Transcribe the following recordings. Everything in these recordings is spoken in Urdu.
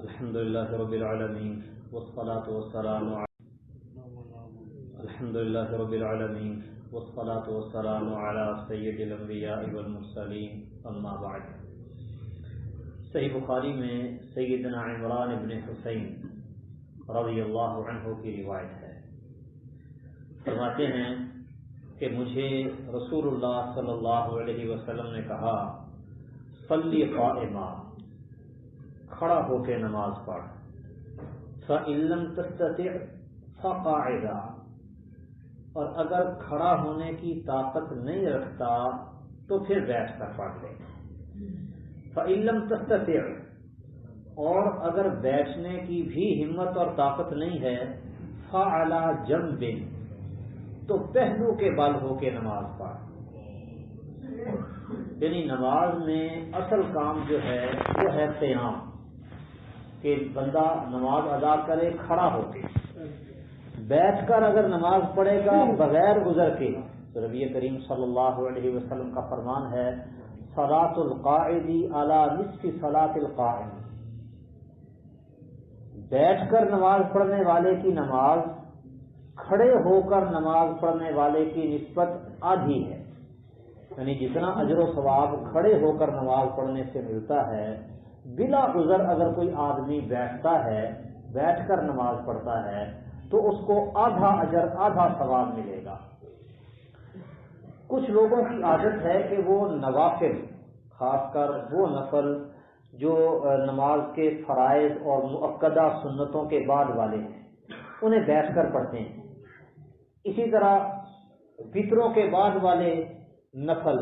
الحمد لله رب العالمين والصلاة والسلام على سید الانبیاء والمرسلین اما بعد۔ صحیح بخاری میں سیدنا عمران بن حسین رضی اللہ عنہ کی روایت ہے، فرماتے ہیں کہ مجھے رسول اللہ صلی اللہ علیہ وسلم نے کہا صلی قائما، کھڑا ہو کے نماز پڑھ، فإن لم تستطع فقاعدا، اور اگر کھڑا ہونے کی طاقت نہیں رکھتا تو پھر بیٹھ کر پڑھ لے۔ فإن لم تستطع، اور اگر بیٹھنے کی بھی ہمت اور طاقت نہیں ہے، فعلی جنب، تو پہلو کے بل ہو کے نماز پڑھ۔ یعنی نماز میں اصل کام جو ہے وہ ہے قیام، کہ بندہ نماز ادا کرے کھڑا ہو کے۔ بیٹھ کر اگر نماز پڑھے گا بغیر عذر کے تو نبی کریم صلی اللہ علیہ وسلم کا فرمان ہے صلاۃ القاعد علی نصف صلاۃ القائم، بیٹھ کر نماز پڑھنے والے کی نماز کھڑے ہو کر نماز پڑھنے والے کی نسبت آدھی ہے، یعنی جتنا اجر و ثواب کھڑے ہو کر نماز پڑھنے سے ملتا ہے، بلا عذر اگر کوئی آدمی بیٹھتا ہے، بیٹھ کر نماز پڑھتا ہے تو اس کو آدھا اجر آدھا ثواب ملے گا۔ کچھ لوگوں کی عادت ہے کہ وہ نوافل، خاص کر وہ نفل جو نماز کے فرائض اور مؤکدہ سنتوں کے بعد والے ہیں، انہیں بیٹھ کر پڑھتے ہیں۔ اسی طرح وطروں کے بعد والے نفل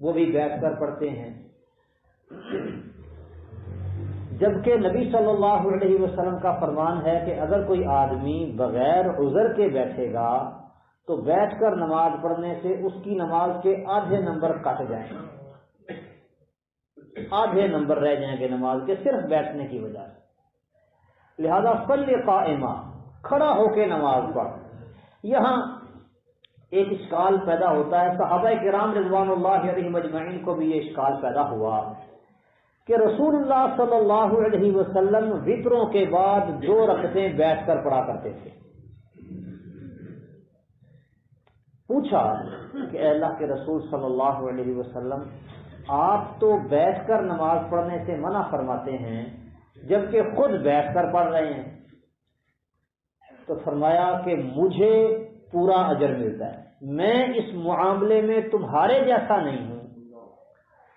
وہ بھی بیٹھ کر پڑھتے ہیں، جبکہ نبی صلی اللہ علیہ وسلم کا فرمان ہے کہ اگر کوئی آدمی بغیر عذر کے بیٹھے گا تو بیٹھ کر نماز پڑھنے سے اس کی نماز کے آدھے نمبر کٹ جائیں گے، آدھے نمبر رہ جائیں گے نماز کے، صرف بیٹھنے کی وجہ سے۔ لہذا صلی قائما، کھڑا ہو کے نماز پڑھ۔ یہاں ایک اشکال پیدا ہوتا ہے، صحابہ کرام رضوان اللہ علیہم اجمعین کو بھی یہ اشکال پیدا ہوا کہ رسول اللہ صلی اللہ علیہ وسلم وطروں کے بعد 2 رکعتیں بیٹھ کر پڑھا کرتے تھے۔ پوچھا کہ اے اللہ کے رسول صلی اللہ علیہ وسلم، آپ تو بیٹھ کر نماز پڑھنے سے منع فرماتے ہیں جبکہ خود بیٹھ کر پڑھ رہے ہیں، تو فرمایا کہ مجھے پورا اجر ملتا ہے، میں اس معاملے میں تمہارے جیسا نہیں ہوں۔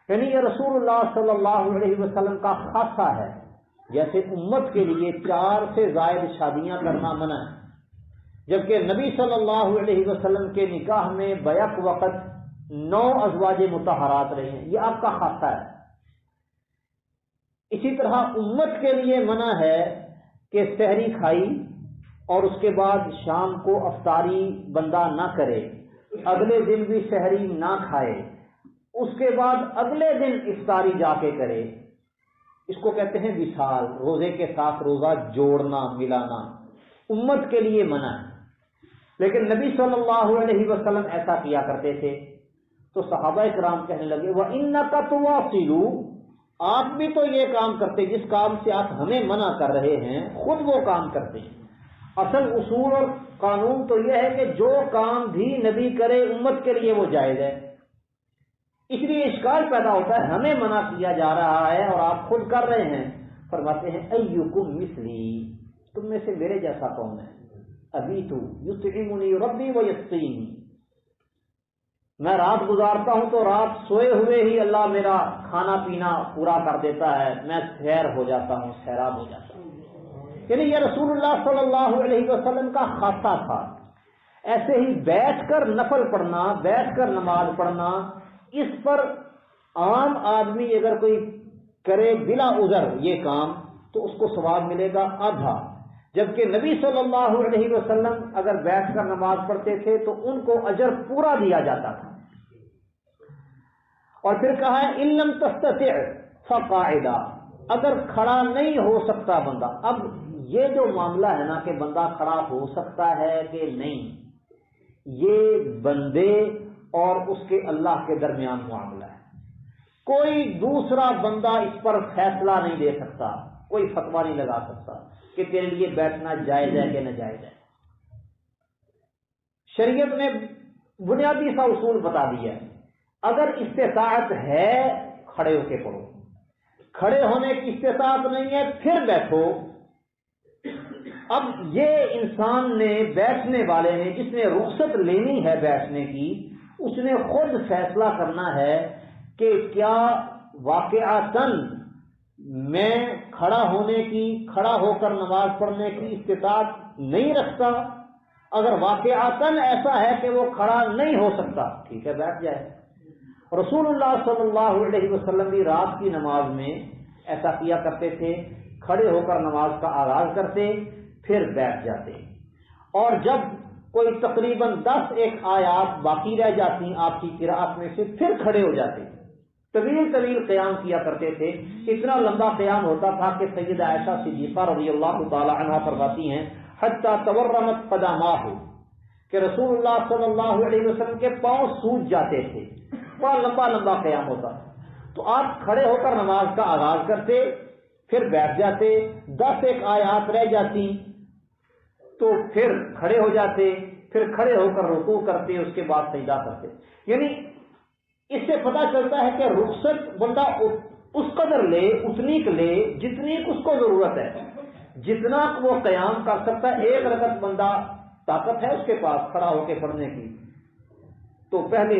یعنی یہ رسول اللہ صلی اللہ علیہ وسلم کا خاصہ ہے، جیسے امت کے لیے 4 سے زائد شادیاں کرنا منع ہے، جبکہ نبی صلی اللہ علیہ وسلم کے نکاح میں بیک وقت 9 ازواج مطہرات رہے ہیں، یہ آپ کا خاصہ ہے۔ اسی طرح امت کے لیے منع ہے کہ سحری کھائی اور اس کے بعد شام کو افطاری بندہ نہ کرے، اگلے دن بھی سحری نہ کھائے، اس کے بعد اگلے دن افطاری جا کے کرے، اس کو کہتے ہیں وصال، روزے کے ساتھ روزہ جوڑنا ملانا، امت کے لیے منع ہے۔ لیکن نبی صلی اللہ علیہ وسلم ایسا کیا کرتے تھے، تو صحابہ کرام کہنے لگے وَإِنَّكَ تُوَاصِلُ، آپ بھی تو یہ کام کرتے، جس کام سے آپ ہمیں منع کر رہے ہیں خود وہ کام کرتے ہیں۔ اصل اصول اور قانون تو یہ ہے کہ جو کام بھی نبی کرے امت کے لیے وہ جائز ہے، اس لیے اشکال پیدا ہوتا ہے ہمیں منع کیا جا رہا ہے اور آپ خود کر رہے ہیں۔ فرماتے ہیں ایکم مثلی، تم میں سے میرے جیسا کون ہے؟ ابیت یطعمنی ربی ویسقینی، میں رات گزارتا ہوں تو رات سوئے ہوئے ہی اللہ میرا کھانا پینا پورا کر دیتا ہے، میں سیر ہو جاتا ہوں، سیراب ہو جاتا ہوں۔ یعنی یہ رسول اللہ صلی اللہ علیہ وسلم کا خاصہ تھا۔ ایسے ہی بیٹھ کر نفل پڑھنا، بیٹھ کر نماز پڑھنا، اس پر عام آدمی اگر کوئی کرے بلا عذر یہ کام تو اس کو ثواب ملے گا آدھا، جبکہ نبی صلی اللہ علیہ وسلم اگر بیٹھ کر نماز پڑھتے تھے تو ان کو اجر پورا دیا جاتا تھا۔ اور پھر کہا ہے ان لم تستطع فقاعدا، اگر کھڑا نہیں ہو سکتا بندہ۔ اب یہ جو معاملہ ہے نا کہ بندہ کھڑا ہو سکتا ہے کہ نہیں، یہ بندے اور اس کے اللہ کے درمیان معاملہ ہے، کوئی دوسرا بندہ اس پر فیصلہ نہیں دے سکتا۔ کوئی فتویٰ نہیں لگا سکتا کہ تیرے لیے بیٹھنا جائز ہے کہ ناجائز ہے۔ شریعت نے بنیادی سا اصول بتا دیا ہے، اگر استطاعت ہے کھڑے ہو کے پڑھو، کھڑے ہونے کی استطاعت نہیں ہے پھر بیٹھو۔ اب یہ انسان نے، بیٹھنے والے نے، جس نے رخصت لینی ہے بیٹھنے کی، اس نے خود فیصلہ کرنا ہے کہ کیا واقعتاً میں کھڑا ہونے کی، کھڑا ہو کر نماز پڑھنے کی استطاعت نہیں رکھتا۔ اگر واقعتاً ایسا ہے کہ وہ کھڑا نہیں ہو سکتا، ٹھیک ہے بیٹھ جائے۔ رسول اللہ صلی اللہ علیہ وسلم بھی رات کی نماز میں ایسا کیا کرتے تھے، کھڑے ہو کر نماز کا آغاز کرتے پھر بیٹھ جاتے، اور جب کوئی تقریباً 10 آیات باقی رہ جاتی آپ کی قرأت میں سے پھر کھڑے ہو جاتے، طویل طویل قیام کیا کرتے تھے۔ اتنا لمبا قیام ہوتا تھا کہ سیدہ عائشہ صدیقہ رضی اللہ تعالی عنہا فرماتی ہیں حتی تورمت قدماہ، کہ رسول اللہ صلی اللہ علیہ وسلم کے پاؤں سوج جاتے تھے، بڑا لمبا لمبا قیام ہوتا۔ تو آپ کھڑے ہو کر نماز کا آغاز کرتے پھر بیٹھ جاتے، 10 آیات رہ جاتی تو پھر کھڑے ہو جاتے، پھر کھڑے ہو کر رکوع کرتے، اس کے بعد سجدہ کرتے۔ یعنی اس سے پتہ چلتا ہے کہ رخصت بندہ اس قدر لے، اتنی لے جتنی اس کو ضرورت ہے، جتنا وہ قیام کر سکتا ہے۔ 1 رکعت بندہ طاقت ہے اس کے پاس کھڑا ہو کے پڑھنے کی، تو پہلے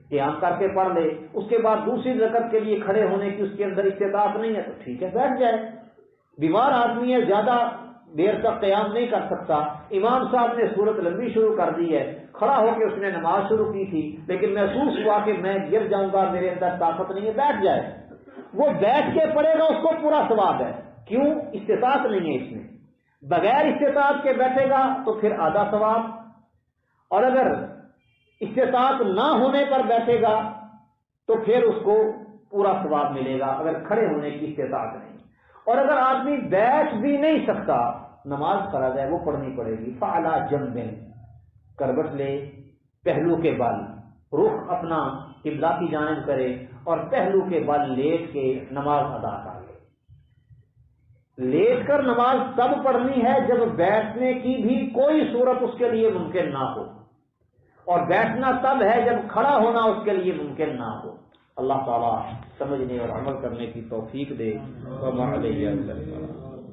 قیام کر کے پڑھ لے، اس کے بعد دوسری رکعت کے لیے کھڑے ہونے کی اس کے اندر استطاعت نہیں ہے تو ٹھیک ہے بیٹھ جائے۔ بیمار آدمی ہے، زیادہ دیر تک قیام نہیں کر سکتا، امام صاحب نے سورت لمبی شروع کر دی ہے، کھڑا ہو کے اس نے نماز شروع کی تھی لیکن محسوس ہوا کہ میں گر جاؤں گا، میرے اندر طاقت نہیں ہے، بیٹھ جائے۔ وہ بیٹھ کے پڑھے گا، اس کو پورا ثواب ہے۔ کیوں؟ استطاعت نہیں ہے اس میں۔ بغیر استطاعت کے بیٹھے گا تو پھر آدھا ثواب، اور اگر استطاعت نہ ہونے پر بیٹھے گا تو پھر اس کو پورا ثواب ملے گا اگر کھڑے ہونے کی استطاعت نہیں۔ اور اگر آدمی بیٹھ بھی نہیں سکتا، نماز فرض ہے وہ پڑھنی پڑے گی۔ فعلی جنب، کروٹ لے، پہلو کے بل، رخ اپنا قبلہ کی جانب کرے اور پہلو کے بل لیٹ کے نماز ادا کر لے۔ لیٹ کر نماز تب پڑھنی ہے جب بیٹھنے کی بھی کوئی صورت اس کے لیے ممکن نہ ہو، اور بیٹھنا تب ہے جب کھڑا ہونا اس کے لیے ممکن نہ ہو۔ اللہ تعالیٰ سمجھنے اور عمل کرنے کی توفیق دے۔ وما علیہ السلام۔